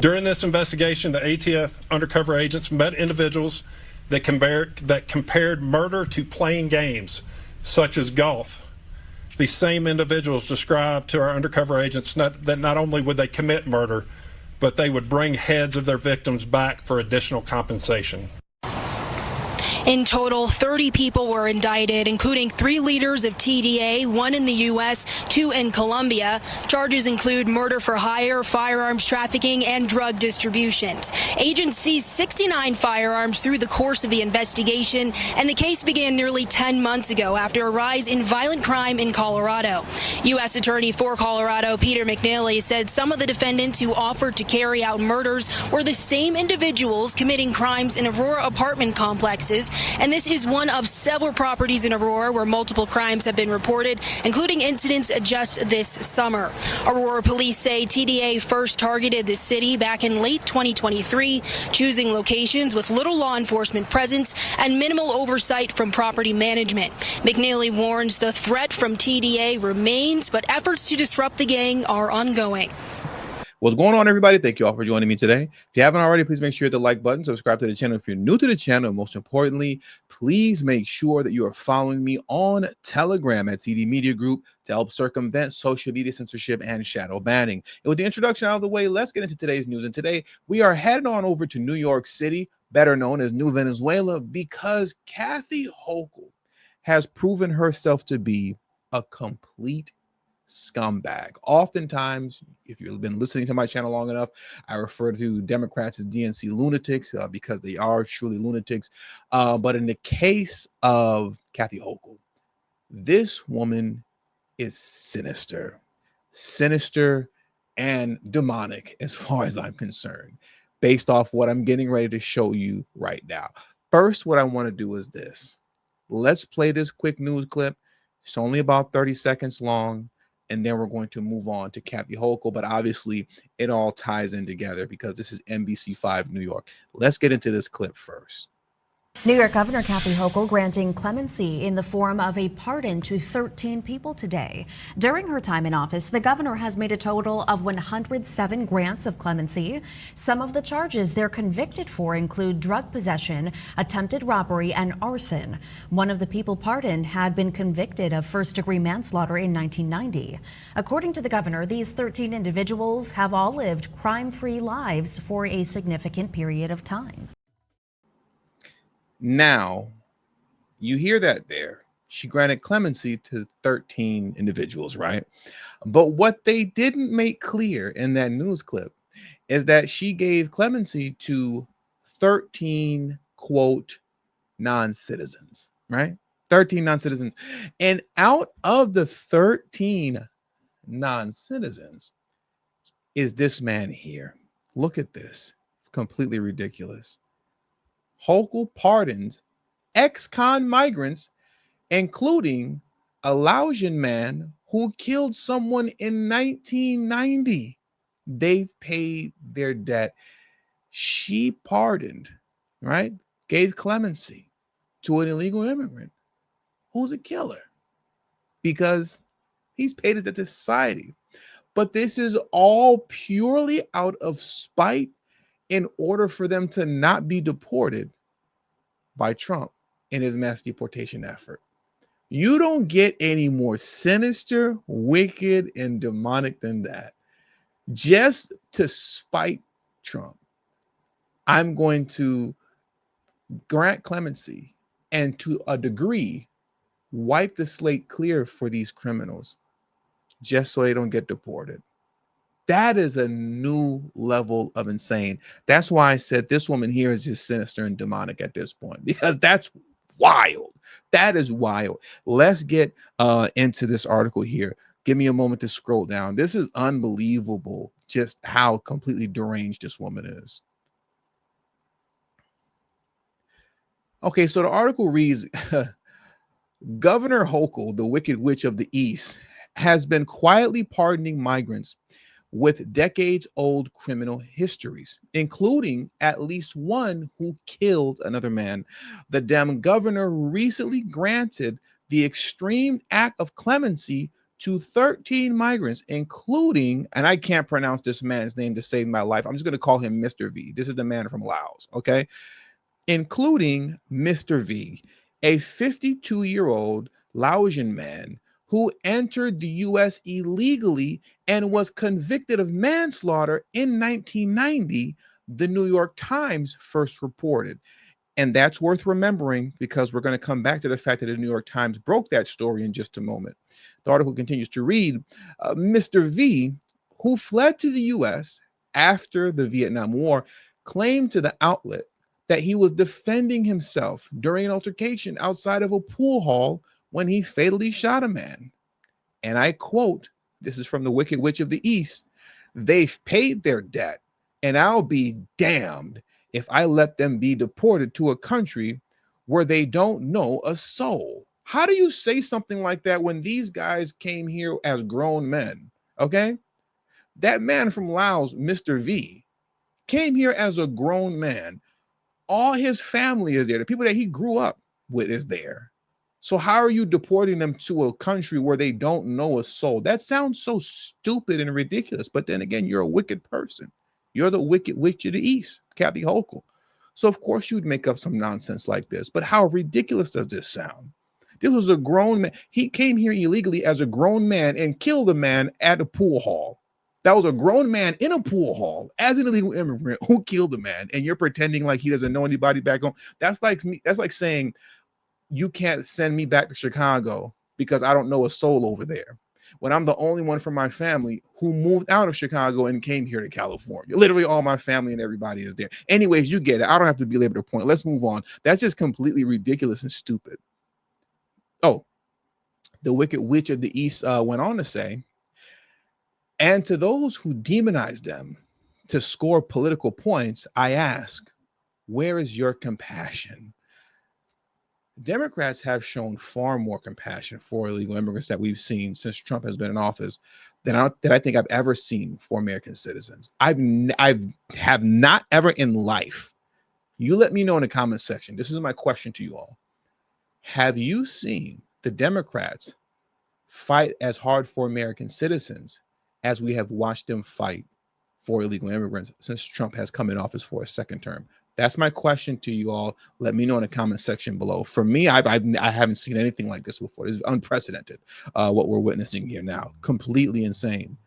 During this investigation, the ATF undercover agents met individuals that compared murder to playing games, such as golf. These same individuals described to our undercover agents that not only would they commit murder, but they would bring heads of their victims back for additional compensation. In total, 30 people were indicted, including 3 leaders of TDA, 1 in the U.S., 2 in Colombia. Charges include murder for hire, firearms trafficking, and drug distributions. Agents seized 69 firearms through the course of the investigation, and the case began nearly 10 months ago after a rise in violent crime in Colorado. U.S. Attorney for Colorado Peter McNally said some of the defendants who offered to carry out murders were the same individuals committing crimes in Aurora apartment complexes. And this is one of several properties in Aurora where multiple crimes have been reported, including incidents just this summer. Aurora police say TDA first targeted the city back in late 2023, choosing locations with little law enforcement presence and minimal oversight from property management. McNally warns the threat from TDA remains, but efforts to disrupt the gang are ongoing. What's going on, everybody? Thank you all for joining me today. If you haven't already, please make sure you hit the like button, subscribe to the channel if you're new to the channel, and most importantly, please make sure that you are following me on Telegram at TD Media Group to help circumvent social media censorship and shadow banning. And with the introduction out of the way, let's get into today's news. And today, we are heading on over to New York City, better known as New Venezuela, because Kathy Hochul has proven herself to be a complete scumbag. Oftentimes, if you've been listening to my channel long enough, I refer to Democrats as DNC lunatics because they are truly lunatics. But in the case of Kathy Hochul, this woman is sinister and demonic as far as I'm concerned, based off what I'm getting ready to show you right now. First, what I want to do is this. Let's play this quick news clip. It's only about 30 seconds long. And then we're going to move on to Kathy Hochul, but obviously it all ties in together because this is NBC5 New York. Let's get into this clip first. New York Governor Kathy Hochul granting clemency in the form of a pardon to 13 people today. During her time in office, the governor has made a total of 107 grants of clemency. Some of the charges they're convicted for include drug possession, attempted robbery, and arson. One of the people pardoned had been convicted of first-degree manslaughter in 1990. According to the governor, these 13 individuals have all lived crime-free lives for a significant period of time. Now, you hear that there. She granted clemency to 13 individuals, right? But what they didn't make clear in that news clip is that she gave clemency to 13, quote, non-citizens, right? 13 non-citizens. And out of the 13 non-citizens is this man here. Look at this. Completely ridiculous. Hochul pardons ex-con migrants, including a Laotian man who killed someone in 1990. They've paid their debt. She pardoned, right? Gave clemency to an illegal immigrant who's a killer because he's paid his debt to society. But this is all purely out of spite in order for them to not be deported by Trump in his mass deportation effort. You don't get any more sinister, wicked, and demonic than that. Just to spite Trump, I'm going to grant clemency and to a degree wipe the slate clear for these criminals just so they don't get deported. That is a new level of insane. That's why I said this woman here is just sinister and demonic at this point, because that's wild. That is wild. Let's get into this article here. Give me a moment to scroll down. This is unbelievable just how completely deranged this woman is. Okay, so the article reads, Governor Hochul, the Wicked Witch of the East, has been quietly pardoning migrants with decades-old criminal histories, including at least one who killed another man. The Dem governor recently granted the extreme act of clemency to 13 migrants, including, and I can't pronounce this man's name to save my life. I'm just going to call him Mr. V. This is the man from Laos, okay? Including Mr. V, a 52-year-old Laotian man who entered the U.S. illegally and was convicted of manslaughter in 1990, the New York Times first reported. And that's worth remembering because we're going to come back to the fact that the New York Times broke that story in just a moment. The article continues to read, Mr. V, who fled to the U.S. after the Vietnam War, claimed to the outlet that he was defending himself during an altercation outside of a pool hall when he fatally shot a man. And I quote, this is from the Wicked Witch of the East, "They've paid their debt, and I'll be damned if I let them be deported to a country where they don't know a soul." How do you say something like that when these guys came here as grown men? Okay. That man from Laos, Mr. V, came here as a grown man. All his family is there. The people that he grew up with is there. So how are you deporting them to a country where they don't know a soul? That sounds so stupid and ridiculous. But then again, you're a wicked person. You're the Wicked Witch of the East, Kathy Hochul. So of course you'd make up some nonsense like this. But how ridiculous does this sound? This was a grown man. He came here illegally as a grown man and killed a man at a pool hall. That was a grown man in a pool hall as an illegal immigrant who killed a man, and you're pretending like he doesn't know anybody back home. That's like me. That's like saying you can't send me back to Chicago because I don't know a soul over there, when I'm the only one from my family who moved out of Chicago and came here to California. Literally all my family and everybody is there. Anyways, you get it. I don't have to belabor the point. Let's move on. That's just completely ridiculous and stupid. Oh, the Wicked Witch of the East went on to say, and to those who demonize them to score political points, I ask, where is your compassion? Democrats have shown far more compassion for illegal immigrants that we've seen since Trump has been in office than I think I've ever seen for American citizens. I have not ever in life. You let me know in the comment section. This is my question to you all. Have you seen the Democrats fight as hard for American citizens as we have watched them fight for illegal immigrants since Trump has come in office for a second term? That's my question to you all. Let me know in the comment section below. For me, I haven't seen anything like this before. It's unprecedented, what we're witnessing here now. Completely insane.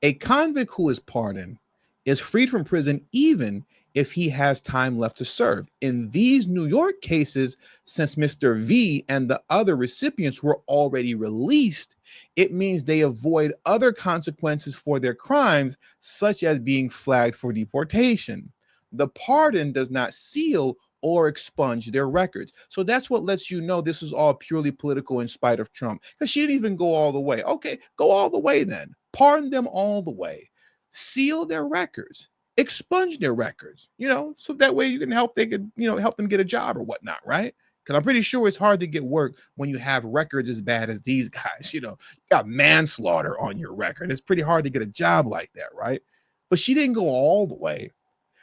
A convict who is pardoned is freed from prison even if he has time left to serve. In these New York cases, since Mr. V and the other recipients were already released, it means they avoid other consequences for their crimes, such as being flagged for deportation. The pardon does not seal or expunge their records. So that's what lets you know this is all purely political in spite of Trump, because she didn't even go all the way. Okay, go all the way then. Pardon them all the way. Seal their records. Expunge their records, so that way you can help them get a job or whatnot, right? Because I'm pretty sure it's hard to get work when you have records as bad as these guys. You got manslaughter on your record. It's pretty hard to get a job like that, right? But she didn't go all the way.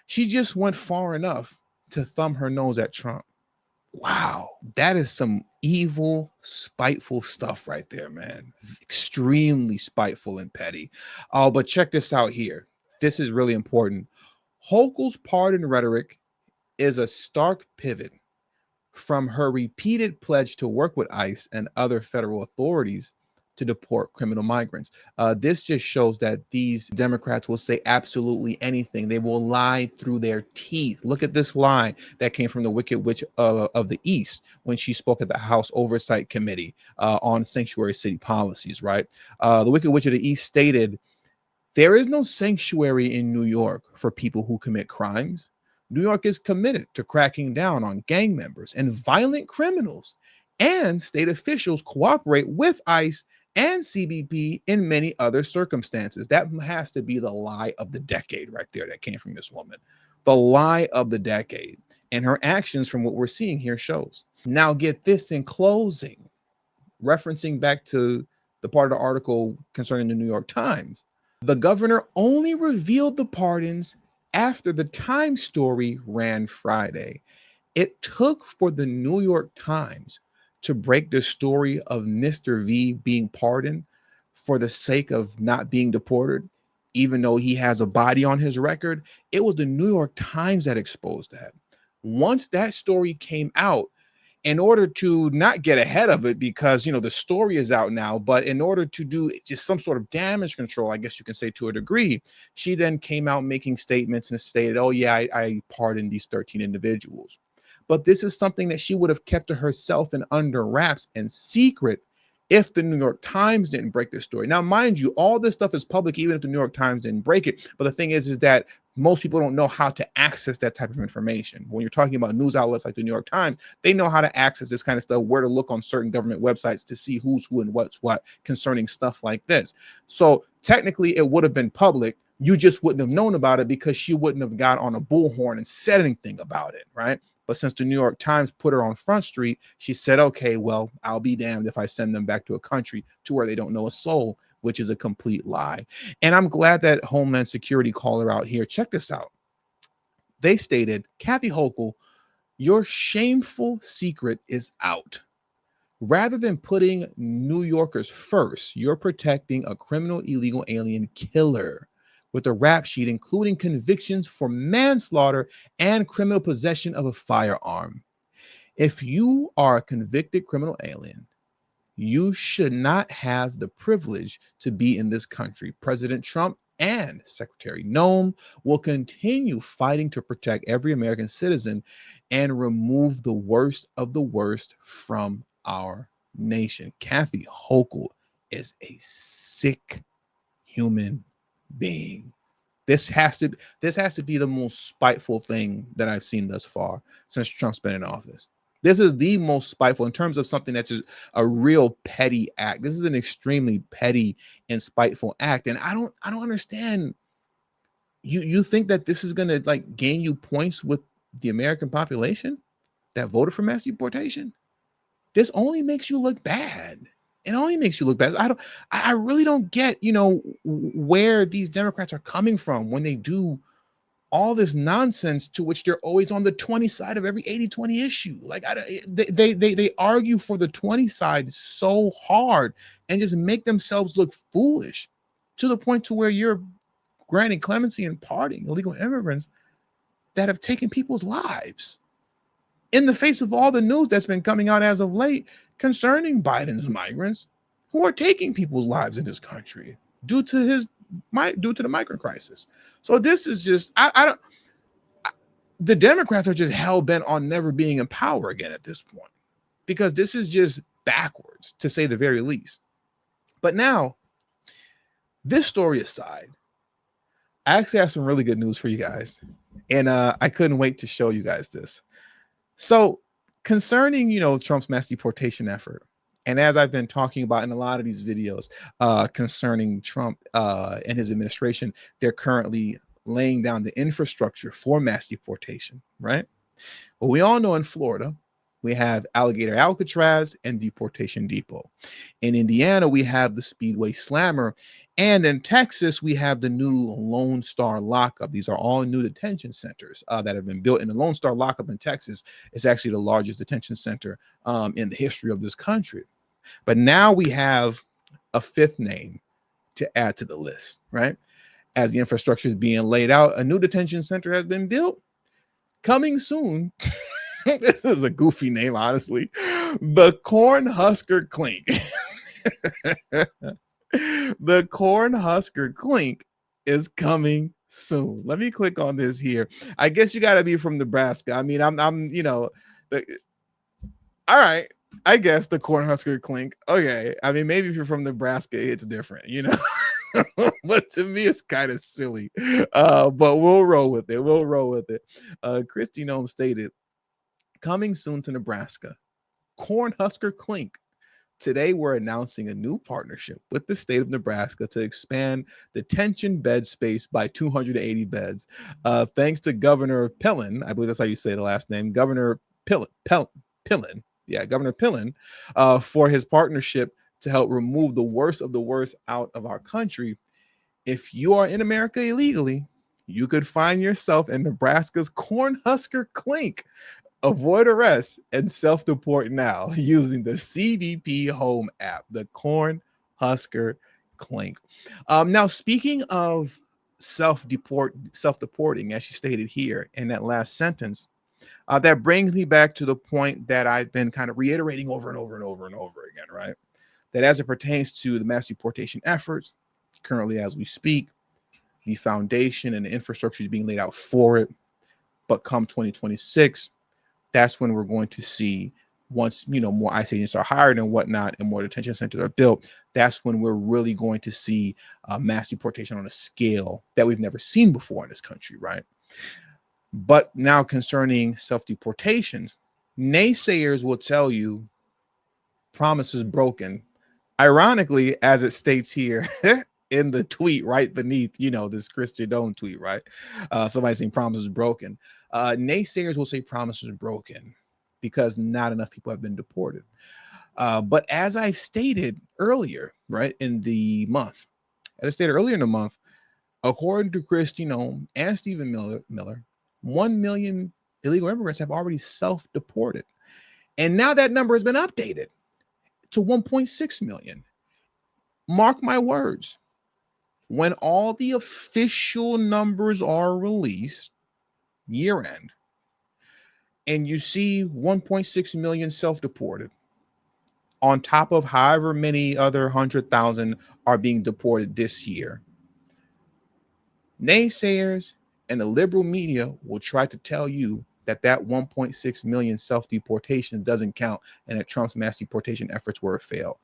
She just went far enough to thumb her nose at Trump. Wow, that is some evil, spiteful stuff right there, man. Extremely spiteful and petty. Oh, but check this out here. This is really important. Hochul's pardon rhetoric is a stark pivot from her repeated pledge to work with ICE and other federal authorities to deport criminal migrants. This just shows that these Democrats will say absolutely anything. They will lie through their teeth. Look at this lie that came from the Wicked Witch of the East when she spoke at the House Oversight Committee on sanctuary city policies, right? The Wicked Witch of the East stated, there is no sanctuary in New York for people who commit crimes. New York is committed to cracking down on gang members and violent criminals, and state officials cooperate with ICE and CBP in many other circumstances. That has to be the lie of the decade right there that came from this woman. The lie of the decade. And her actions from what we're seeing here shows. Now get this in closing, referencing back to the part of the article concerning the New York Times. The governor only revealed the pardons after the Times story ran Friday. It took for the New York Times to break the story of Mr. V being pardoned for the sake of not being deported, even though he has a body on his record. It was the New York Times that exposed that. Once that story came out, in order to not get ahead of it, because the story is out now, but in order to do just some sort of damage control, I guess you can say, to a degree, she then came out making statements and stated, oh yeah, I pardoned these 13 individuals. But this is something that she would have kept to herself and under wraps and secret if the New York Times didn't break this story. Now, mind you, all this stuff is public, even if the New York Times didn't break it. But the thing is that most people don't know how to access that type of information. When you're talking about news outlets like the New York Times, they know how to access this kind of stuff, where to look on certain government websites to see who's who and what's what concerning stuff like this. So technically, it would have been public. You just wouldn't have known about it because she wouldn't have got on a bullhorn and said anything about it, right? But since the New York Times put her on Front Street, she said, okay, well, I'll be damned if I send them back to a country to where they don't know a soul, which is a complete lie. And I'm glad that Homeland Security called her out here. Check this out. They stated, Kathy Hochul, your shameful secret is out. Rather than putting New Yorkers first, you're protecting a criminal illegal alien killer with a rap sheet, including convictions for manslaughter and criminal possession of a firearm. If you are a convicted criminal alien, you should not have the privilege to be in this country. President Trump and Secretary Noem will continue fighting to protect every American citizen and remove the worst of the worst from our nation. Kathy Hochul is a sick human being. This has to be the most spiteful thing that I've seen thus far since Trump's been in office. This is the most spiteful in terms of something that's just a real petty act. This is an extremely petty and spiteful act. And I don't understand. You think that this is gonna like gain you points with the American population that voted for mass deportation? This only makes you look bad. It only makes you look bad. I really don't get, where these Democrats are coming from when they do all this nonsense, to which they're always on the 20 side of every 80-20 issue. Like they argue for the 20 side so hard and just make themselves look foolish, to the point to where you're granting clemency and pardoning illegal immigrants that have taken people's lives, in the face of all the news that's been coming out as of late concerning Biden's migrants who are taking people's lives in this country due to the migrant crisis. So this is just, the Democrats are just hell bent on never being in power again at this point, because this is just backwards, to say the very least. But now, this story aside, I actually have some really good news for you guys, and I couldn't wait to show you guys this. So concerning, Trump's mass deportation effort, and as I've been talking about in a lot of these videos concerning Trump and his administration, they're currently laying down the infrastructure for mass deportation, right? Well, we all know in Florida, we have Alligator Alcatraz and Deportation Depot. In Indiana, we have the Speedway Slammer. And in Texas, we have the new Lone Star Lockup. These are all new detention centers that have been built. And the Lone Star Lockup in Texas is actually the largest detention center in the history of this country. But now we have a fifth name to add to the list, right? As the infrastructure is being laid out, a new detention center has been built. Coming soon. This is a goofy name, honestly. The Husker Clink. The Husker Clink is coming soon. Let me click on this here. I guess you got to be from Nebraska. I mean, I'm all right. I guess the Husker Clink. Okay. I mean, maybe if you're from Nebraska, it's different, but to me, it's kind of silly. But we'll roll with it. Kristi Noem stated, coming soon to Nebraska, Husker Clink. Today, we're announcing a new partnership with the state of Nebraska to expand detention bed space by 280 beds. Thanks to Governor Pillen, I believe that's how you say the last name, Governor Pillen. Yeah, Governor Pillen, for his partnership to help remove the worst of the worst out of our country. If you are in America illegally, you could find yourself in Nebraska's Husker Clink. avoid arrest and self-deport now using the CBP Home app, the Corn Husker Clink. Now, speaking of self-deporting, as she stated here in that last sentence, that brings me back to the point that I've been kind of reiterating over and over and over and over again, right? That as it pertains to the mass deportation efforts, currently as we speak, the foundation and the infrastructure is being laid out for it. But come 2026, that's when we're going to see, once more ICE agents are hired and whatnot, and more detention centers are built, that's when we're really going to see mass deportation on a scale that we've never seen before in this country, right? But now concerning self-deportations, naysayers will tell you promises broken. Ironically, as it states here in the tweet right beneath, this Christian Dome tweet, right? Somebody saying promises broken. Naysayers will say promises broken because not enough people have been deported. But as I've stated earlier, right, in the month, according to Christian Dome and Stephen Miller, 1 million illegal immigrants have already self-deported. And now that number has been updated to 1.6 million. Mark my words, when all the official numbers are released year end, and you see 1.6 million self-deported on top of however many other 100,000 are being deported this year, naysayers and the liberal media will try to tell you that 1.6 million self-deportation doesn't count and that Trump's mass deportation efforts were a fail.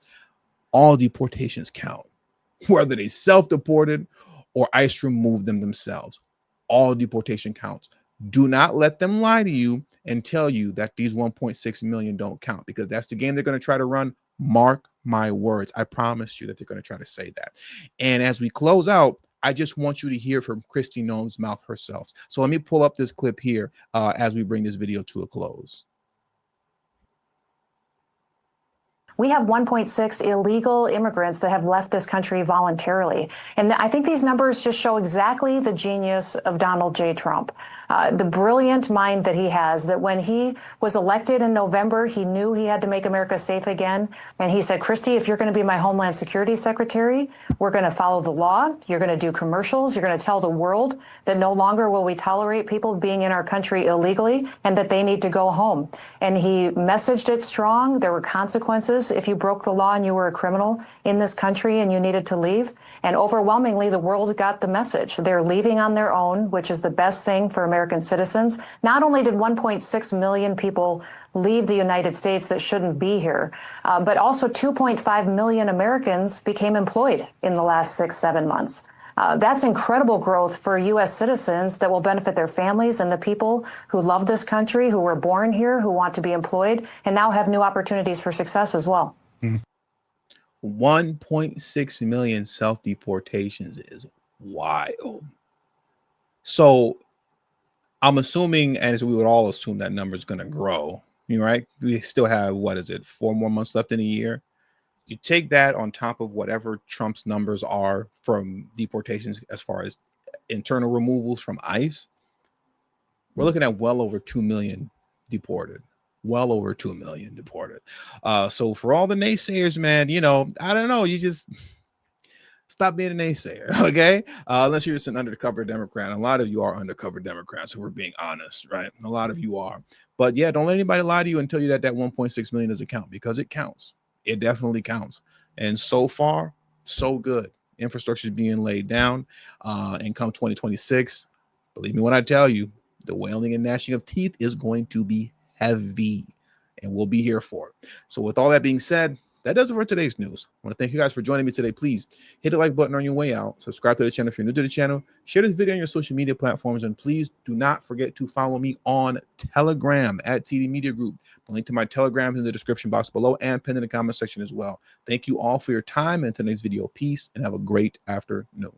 All deportations count, whether they self-deported or ICE removed them themselves. All deportation counts. Do not let them lie to you and tell you that these 1.6 million don't count, because that's the game they're going to try to run. Mark my words. I promise you that they're going to try to say that. And as we close out, I just want you to hear from Kristi Noem's mouth herself. So let me pull up this clip here as we bring this video to a close. We have 1.6 illegal immigrants that have left this country voluntarily. And I think these numbers just show exactly the genius of Donald J. Trump. The brilliant mind that he has, that when he was elected in November, he knew he had to make America safe again. And he said, Kristi, if you're going to be my Homeland Security Secretary, we're going to follow the law. You're going to do commercials. You're going to tell the world that no longer will we tolerate people being in our country illegally and that they need to go home. And he messaged it strong. There were consequences if you broke the law and you were a criminal in this country and you needed to leave. And overwhelmingly, the world got the message. They're leaving on their own, which is the best thing for American citizens. Not only did 1.6 million people leave the United States that shouldn't be here, but also 2.5 million Americans became employed in the last 6-7 months. That's incredible growth for U.S. citizens that will benefit their families and the people who love this country, who were born here, who want to be employed, and now have new opportunities for success as well. 1.6 million self-deportations is wild. So I'm assuming, as we would all assume, that number is going to grow, right? We still have, 4 more months left in a year. You take that on top of whatever Trump's numbers are from deportations as far as internal removals from ICE, we're looking at well over 2 million deported. Well over 2 million deported. So for all the naysayers, man, I don't know. You just stop being a naysayer, okay? Unless you're just an undercover Democrat. A lot of you are undercover Democrats, if we're being honest, right? A lot of you are. But yeah, don't let anybody lie to you and tell you that 1.6 million doesn't count, because it counts. It definitely counts. And so far, so good. Infrastructure is being laid down. And come 2026, believe me when I tell you, the wailing and gnashing of teeth is going to be heavy, and we'll be here for it. So with all that being said, that does it for today's news. I want to thank you guys for joining me today. Please hit the like button on your way out. Subscribe to the channel if you're new to the channel. Share this video on your social media platforms. And please do not forget to follow me on Telegram at TD Media Group. The link to my Telegram is in the description box below and pinned in the comment section as well. Thank you all for your time and today's video. Peace and have a great afternoon.